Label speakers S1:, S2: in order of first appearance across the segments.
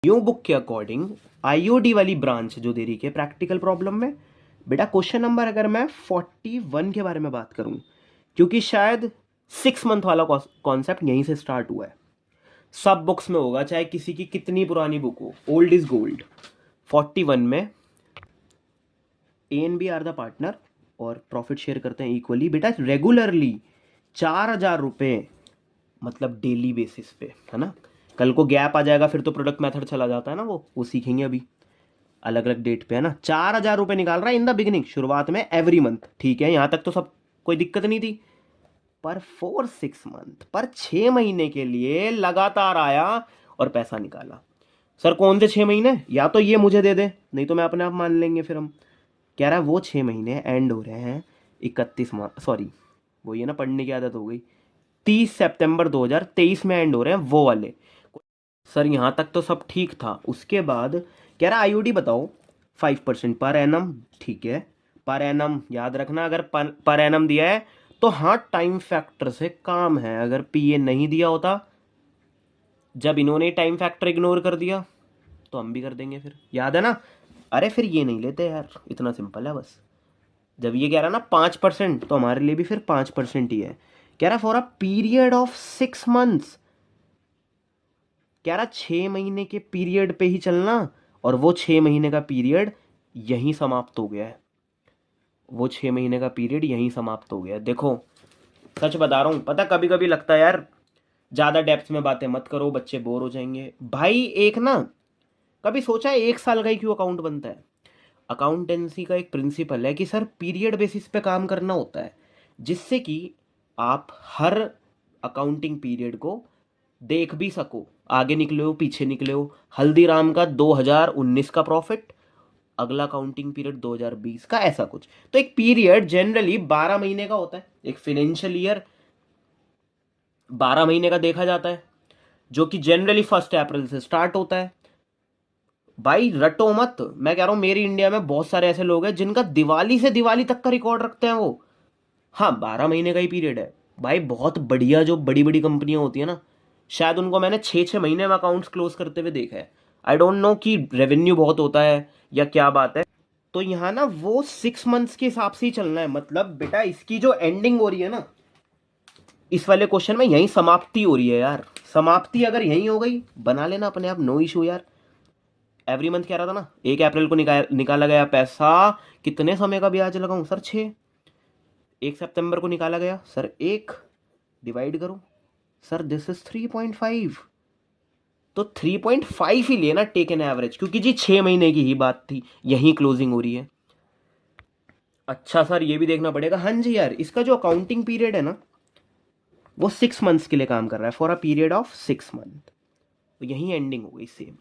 S1: New book के according IOD वाली branch जो दे रही है प्रैक्टिकल प्रॉब्लम में, बेटा क्वेश्चन नंबर अगर मैं 41 के बारे में बात करूं, क्योंकि शायद 6 मंथ वाला कॉन्सेप्ट यहीं से स्टार्ट हुआ है। सब बुक्स में होगा, चाहे किसी की कितनी पुरानी बुक हो, ओल्ड इज गोल्ड। 41 में A and B are the partner और प्रॉफिट शेयर करते हैं इक्वली। बेटा रेगुलरली 4,000 रुपये, मतलब डेली बेसिस पे, है ना। कल को गैप आ जाएगा फिर तो प्रोडक्ट मेथड चला जाता है ना, वो सीखेंगे अभी अलग अलग डेट पे, है ना। 4,000 रुपये निकाल रहा है इन द बिगिनिंग, शुरुआत में, एवरी मंथ। ठीक है, यहाँ तक तो सब कोई दिक्कत नहीं थी। पर 4 6 मंथ, पर 6 महीने के लिए लगातार आया और पैसा निकाला। सर कौन से 6 महीने? या तो ये मुझे दे दे, नहीं तो मैं अपने आप मान लेंगे फिर हम। कह रहा है वो 6 महीने एंड हो रहे हैं 31 मार्च, सॉरी वो ये ना पढ़ने की आदत हो गई, 30 सितंबर 2023 में एंड हो रहे हैं वो वाले। सर यहाँ तक तो सब ठीक था। उसके बाद कह रहा आईओडी बताओ 5% पर एनम। ठीक है, पर एनम याद रखना, अगर पर एनम दिया है तो हाँ टाइम फैक्टर से काम है। अगर पीए नहीं दिया होता, जब इन्होंने टाइम फैक्टर इग्नोर कर दिया तो हम भी कर देंगे फिर, याद है ना। अरे फिर ये नहीं लेते यार, इतना सिंपल है बस। जब ये कह रहा ना 5%, तो हमारे लिए भी फिर 5% ही है। कह रहा for a period of 6 months, कह रहा 6 महीने के पीरियड पे ही चलना, और वो 6 महीने का पीरियड यहीं समाप्त हो गया है। वो 6 महीने का पीरियड यहीं समाप्त हो गया है। देखो सच बता रहा हूँ, पता कभी कभी लगता है यार ज़्यादा डेप्थ में बातें मत करो, बच्चे बोर हो जाएंगे। भाई एक ना, कभी सोचा है 1 साल का ही क्यों अकाउंट बनता है? अकाउंटेंसी का एक प्रिंसिपल है कि सर पीरियड बेसिस पे काम करना होता है, जिससे कि आप हर अकाउंटिंग पीरियड को देख भी सको, आगे निकले हो पीछे निकले हो। हल्दीराम का 2019 का प्रॉफिट, अगला काउंटिंग पीरियड 2020 का, ऐसा कुछ। तो एक पीरियड जनरली 12 महीने का होता है, एक फाइनेंशियल ईयर 12 महीने का देखा जाता है, जो कि जनरली 1 अप्रैल से स्टार्ट होता है। भाई रटो मत, मैं कह रहा हूं मेरी इंडिया में बहुत सारे ऐसे लोग हैं जिनका दिवाली से दिवाली तक का रिकॉर्ड रखते हैं वो। हाँ 12 महीने का ही पीरियड है। भाई बहुत बढ़िया जो बड़ी बड़ी कंपनियां होती है ना, शायद उनको मैंने 6 6 महीने में अकाउंट्स क्लोज करते हुए देखा है। आई डोंट नो कि रेवेन्यू बहुत होता है या क्या बात है। तो यहाँ ना वो 6 मंथ्स के हिसाब से ही चलना है। मतलब बेटा इसकी जो एंडिंग हो रही है ना, इस वाले क्वेश्चन में यहीं समाप्ति हो रही है यार। समाप्ति अगर यहीं हो गई, बना लेना अपने आप, नो इशू यार। एवरी मंथ कह रहा था ना, 1 अप्रैल को निकाला गया पैसा, कितने समय का ब्याज लगाऊं सर? 6। 1 सितंबर को निकाला गया सर, 1 डिवाइड करो सर, दिस इज 3.5। तो 3.5 ही लेना टेक एन एवरेज, क्योंकि जी 6 महीने की ही बात थी, यहीं क्लोजिंग हो रही है। अच्छा सर ये भी देखना पड़ेगा। हाँ जी यार, इसका जो अकाउंटिंग पीरियड है ना, वो 6 मंथ्स के लिए काम कर रहा है, for a period of 6 month. तो यहीं एंडिंग हो गई same.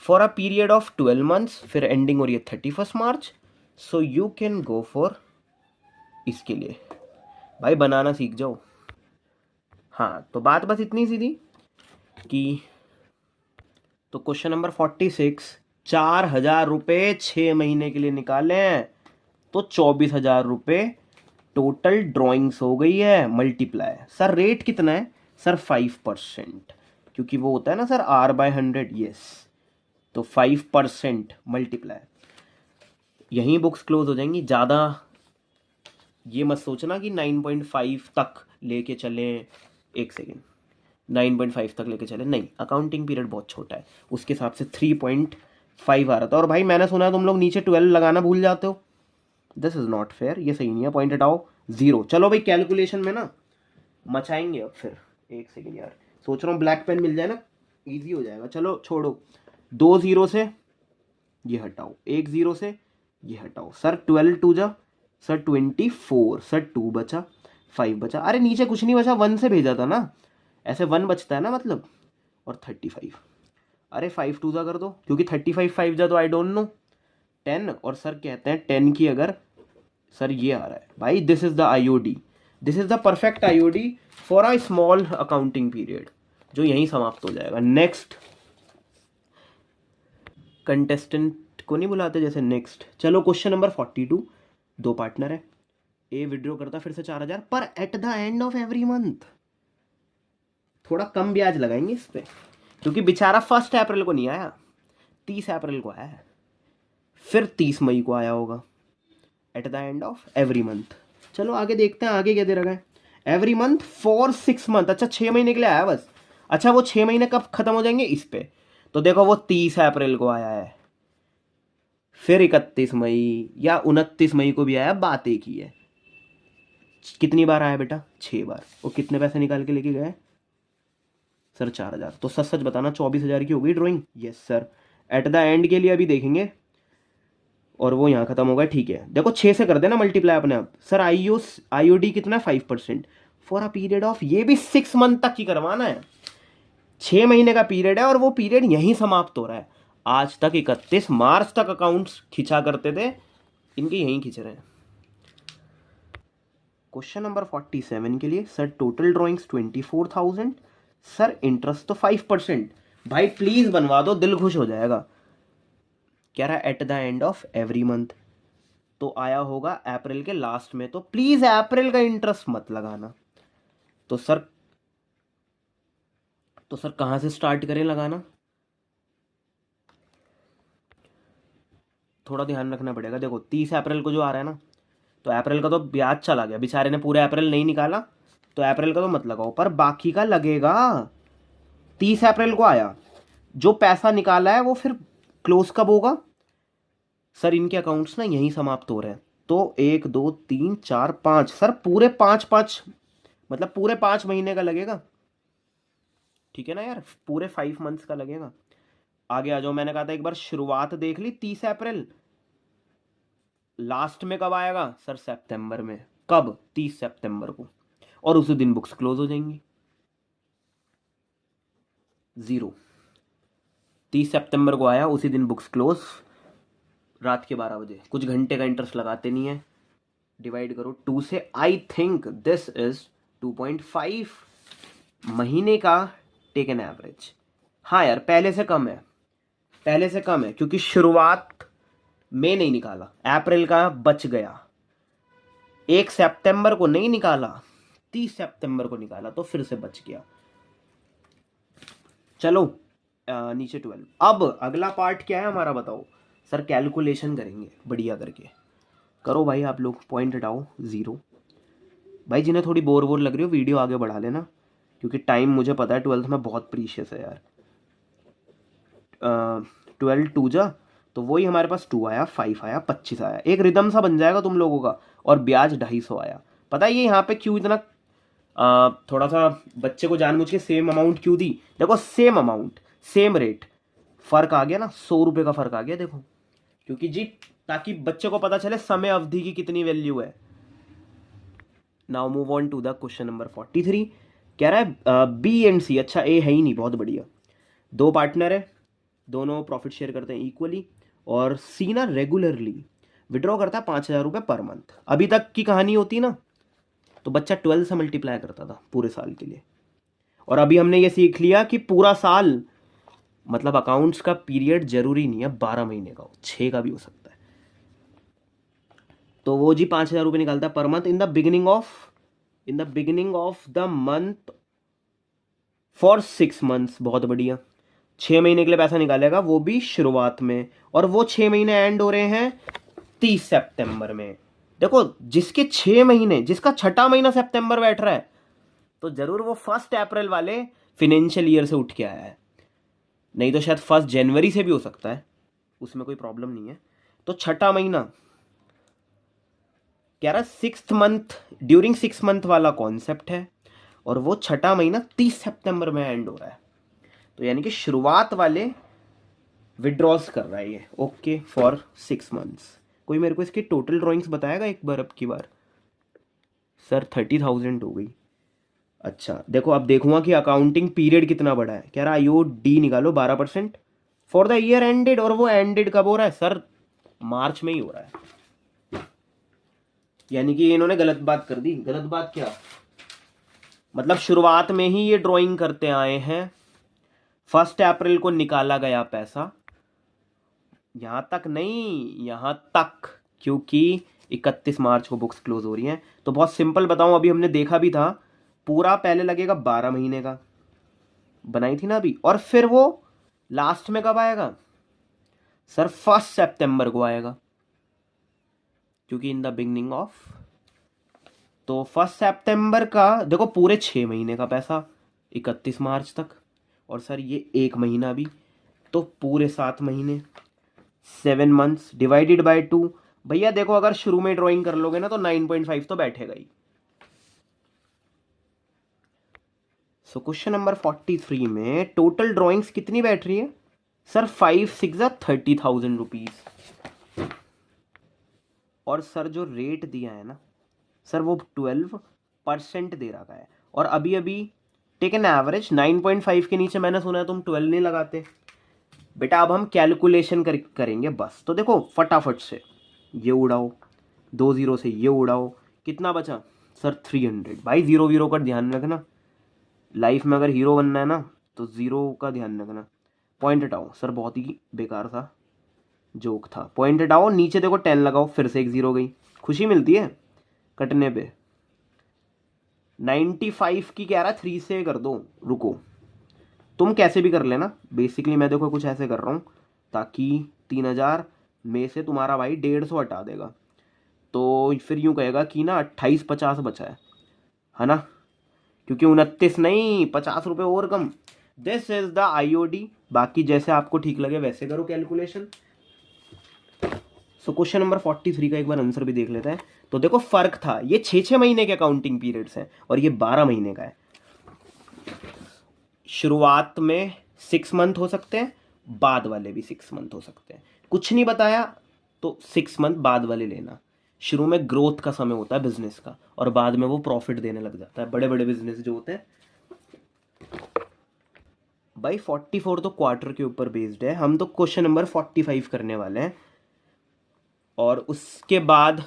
S1: For a period of 12 months, फिर एंडिंग हो रही है 31 मार्च। So you can go for इसके लिए। भाई बनाना सीख जाओ। हाँ तो बात बस इतनी सी थी कि, तो क्वेश्चन नंबर 46, 4,000 रुपये 6 महीने के लिए निकाले हैं, तो 24,000 रुपये टोटल ड्राइंग्स हो गई है। मल्टीप्लाई सर रेट कितना है सर? 5%, क्योंकि वो होता है ना सर R/100। यस, तो 5% मल्टीप्लाई, यहीं बुक्स क्लोज हो जाएंगी। ज़्यादा ये मत सोचना कि 9.5 तक लेके चलें। एक सेकेंड, 9.5 तक लेके चले, नहीं, अकाउंटिंग पीरियड बहुत छोटा है, उसके हिसाब से 3.5 आ रहा था। और भाई मैंने सुना है तुम लोग नीचे 12 लगाना भूल जाते हो, दिस इज नॉट फेयर, ये सही नहीं है। पॉइंट हटाओ, 0। चलो भाई कैलकुलेशन में ना मचाएंगे अब फिर। एक सेकेंड यार, सोच रहा हूँ ब्लैक पेन मिल जाए ना, इजी हो जाएगा। चलो छोड़ो, 2 0 से ये हटाओ, 1 0 से ये हटाओ सर। 12 2 जा सर 24 सर, 2 बचा, 5 बचा। अरे नीचे कुछ नहीं बचा, 1 से भेजा था ना, ऐसे 1 बचता है ना मतलब, और 35। अरे 5 2 जा कर दो, क्योंकि 35 5 जा तो आई डोंट नो 10। और सर कहते हैं 10 की अगर, सर ये आ रहा है भाई, this is the IOD, this is the perfect IOD for a small accounting period, जो यहीं समाप्त हो जाएगा। नेक्स्ट कंटेस्टेंट को नहीं बुलाते जैसे, नेक्स्ट। चलो क्वेश्चन नंबर 42, 2 पार्टनर है, ए विड्रॉ करता फिर से 4,000, पर at the end of every month थोड़ा कम ब्याज लगाएंगे इस पे। क्योंकि बेचारा 1 अप्रैल को नहीं आया, 30 अप्रैल को आया है, फिर 30 मई को आया होगा at the end of every month. चलो आगे देखते हैं आगे क्या दे रखा है। एवरी मंथ फॉर 6 मंथ, अच्छा 6 महीने के लिए आया बस। अच्छा वो 6 महीने कब खत्म हो जाएंगे इस पे, तो देखो वो 30 अप्रैल को आया है, फिर 31 मई या 29 मई को भी आया, बात एक ही है। कितनी बार आया बेटा? 6 बार। वो कितने पैसे निकाल के लेके गए सर? 4000। तो सच सच बताना 24,000 की हो गई drawing? Yes sir. At the end के लिए अभी देखेंगे, और वो यहाँ खत्म होगा, ठीक है। देखो 6 से कर देना मल्टीप्लाई अपने आप। सर आईओडी कितना? 5% फॉर अ पीरियड ऑफ, ये भी 6 मंथ तक की करवाना है। 6 महीने का पीरियड है और वो पीरियड यहीं समाप्त हो रहा है। आज तक 31 मार्च तक अकाउंट्स खिंचा करते थे, इनके यहीं खिंच रहे हैं। क्वेश्चन नंबर 47 के लिए, sir total drawings 24,000, sir interest तो 5%। भाई प्लीज बनवा दो, दिल खुश हो जाएगा। कह रहा है at the end of every month, तो आया होगा अप्रैल के लास्ट में, तो प्लीज अप्रैल का इंटरेस्ट मत लगाना। तो सर कहां से स्टार्ट करें लगाना? थोड़ा ध्यान रखना पड़ेगा। देखो 30 अप्रैल को जो आ रहा है ना, तो अप्रैल का तो ब्याज चला गया, बेचारे ने पूरे अप्रैल नहीं निकाला, तो अप्रैल का तो मत लगाओ, पर बाकी का लगेगा। 30 अप्रैल को आया, जो पैसा निकाला है वो फिर क्लोज कब होगा? सर इनके अकाउंट्स ना यहीं समाप्त हो रहे हैं, तो 1 2 3 4 5, सर पूरे 5 मतलब पूरे 5 महीने का लगेगा, ठीक है ना यार, पूरे 5 मंथ्स का लगेगा। आगे आ जाओ, मैंने कहा था एक बार शुरुआत देख ली 30 अप्रैल, लास्ट में कब आएगा? सर सितंबर में। कब? 30 सितंबर को, और उसी दिन बुक्स क्लोज हो जाएंगी। 0 30 सितंबर को आया, उसी दिन बुक्स क्लोज, रात के 12 बजे। कुछ घंटे का इंटरेस्ट लगाते नहीं है, डिवाइड करो 2 से। आई थिंक दिस इज 2.5 महीने का, टेक एन एवरेज। हाँ यार पहले से कम है, पहले से कम है, क्योंकि शुरुआत में नहीं निकाला, अप्रैल का बच गया, 1 सितंबर को नहीं निकाला, 30 सितंबर को निकाला, तो फिर से बच गया। चलो नीचे 12। अब अगला पार्ट क्या है हमारा, बताओ। सर कैलकुलेशन करेंगे बढ़िया करके, करो भाई आप लोग, पॉइंट हटाओ 0। भाई जिन्हें थोड़ी बोर वोर लग रही हो वीडियो आगे बढ़ा लेना, क्योंकि टाइम मुझे पता है 12th में बहुत प्रीशियस है यार। 12 2 जा, तो वही हमारे पास 2 आया, 5 आया, 25 आया, एक रिदम सा बन जाएगा तुम लोगों का। और ब्याज 250 आया। पता है ये यहाँ पे क्यों इतना थोड़ा सा बच्चे को जानबूझ के सेम अमाउंट क्यों दी? देखो सेम अमाउंट सेम रेट, फर्क आ गया ना, 100 रुपये का फर्क आ गया। देखो क्योंकि जी, ताकि बच्चे को पता चले समय अवधि की कितनी वैल्यू है। Now move on to the question number 43। कह रहा है बी एंड सी, अच्छा ए है ही नहीं, बहुत बढ़िया। 2 पार्टनर है, दोनों प्रॉफिट शेयर करते हैं इक्वली, और सी ना रेगुलरली विड्रॉ करता है 5,000 रुपये पर मंथ। अभी तक की कहानी होती ना, तो बच्चा 12 से मल्टीप्लाई करता था पूरे साल के लिए, और अभी हमने ये सीख लिया कि पूरा साल मतलब अकाउंट्स का पीरियड जरूरी नहीं है 12 महीने का हो, 6 का भी हो सकता है। तो वो जी 5,000 रुपये निकालता है per month in the beginning of the month for 6 months. बहुत बढ़िया, 6 महीने के लिए पैसा निकालेगा, वो भी शुरुआत में, और वो 6 महीने एंड हो रहे हैं 30 सितंबर में। देखो जिसके 6 महीने, जिसका 6ठा महीना सितंबर बैठ रहा है, तो जरूर वो 1 अप्रैल वाले फिनेंशियल ईयर से उठ के आया है, नहीं तो शायद 1 जनवरी से भी हो सकता है, उसमें कोई प्रॉब्लम नहीं है। तो 6ठा महीना कह रहा है 6th मंथ, ड्यूरिंग 6 मंथ वाला कॉन्सेप्ट है, और वो 6ठा महीना 30 सितंबर में एंड हो रहा है, तो यानी कि शुरुआत वाले विड्रॉल्स कर रहा है ये, ओके, फॉर 6 मंथ्स। कोई मेरे को इसकी टोटल ड्राइंग्स बताएगा एक बार, अब की बार? सर 30,000 हो गई। अच्छा देखो, अब देखूंगा कि अकाउंटिंग पीरियड कितना बड़ा है। कह रहा है IOD निकालो 12% फॉर द ईयर एंडेड, और वो एंडेड कब हो रहा है? सर मार्च में ही हो रहा है। यानी कि इन्होंने गलत बात कर दी। गलत बात क्या? मतलब शुरुआत में ही ये ड्राइंग करते आए हैं, 1 अप्रैल को निकाला गया पैसा, यहां तक नहीं, यहां तक, क्योंकि 31 मार्च को बुक्स क्लोज हो रही हैं। तो बहुत सिंपल बताऊं, अभी हमने देखा भी था, पूरा पहले लगेगा 12 महीने का, बनाई थी ना अभी, और फिर वो लास्ट में कब आएगा सर? 1 सितंबर को आएगा, क्योंकि इन द बिगनिंग ऑफ, तो 1 सितंबर का देखो पूरे 6 महीने का पैसा 31 मार्च तक, और सर ये 1 महीना भी, तो पूरे 7 महीने, 7 मंथ्स डिवाइडेड बाय 2। भैया देखो अगर शुरू में ड्राइंग कर लोगे ना तो 9.5 तो बैठेगा ही। सो क्वेश्चन नंबर 43 में टोटल ड्राइंग्स कितनी बैठ रही है सर? 5 6 30,000 रुपीज। और सर जो रेट दिया है ना सर वो 12% दे रखा है, और अभी अभी टेक एन एवरेज 9.5 के नीचे मैंने सुना है तुम 12 नहीं लगाते बेटा। अब हम कैलकुलेशन करेंगे बस। तो देखो फटाफट से ये उड़ाओ, 2 जीरो से ये उड़ाओ, कितना बचा सर? 300। भाई जीरो वीरो का ध्यान रखना, लाइफ में अगर हीरो बनना है ना तो जीरो का ध्यान रखना। पॉइंट हटाओ सर, बहुत ही बेकार था जोक था। पॉइंट हटाओ, नीचे देखो 10 लगाओ, फिर से एक जीरो गई, खुशी मिलती है कटने पे। 95 की कह रहा 3 से कर दो, रुको तुम कैसे भी कर लेना। बेसिकली मैं देखो कुछ ऐसे कर रहा हूँ ताकि 3000 में से तुम्हारा भाई 150 हटा देगा, तो फिर यूं कहेगा कि ना 2850 बचा है ना, क्योंकि 29 नहीं, 50 रुपये और कम। This is the IOD. बाकी जैसे आपको ठीक लगे वैसे करो कैलकुलेशन। सो क्वेश्चन नंबर 43 का एक बार आंसर भी देख लेते हैं। तो देखो फर्क था, ये 6 महीने के अकाउंटिंग पीरियड्स हैं और ये 12 महीने का है। शुरुआत में 6 मंथ हो सकते हैं, बाद वाले भी 6 मंथ हो सकते हैं। कुछ नहीं बताया तो 6 मंथ बाद वाले लेना। शुरू में ग्रोथ का समय होता है बिजनेस का, और बाद में वो प्रॉफिट देने लग जाता है। बड़े बड़े बिजनेस जो होते हैं भाई। 44 तो क्वार्टर के ऊपर बेस्ड है, हम तो क्वेश्चन नंबर 45 करने वाले हैं। और उसके बाद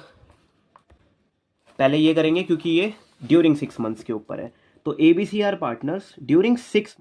S1: पहले ये करेंगे क्योंकि ये ड्यूरिंग 6 मंथ्स के ऊपर है। तो एबीसी आर पार्टनर्स ड्यूरिंग 6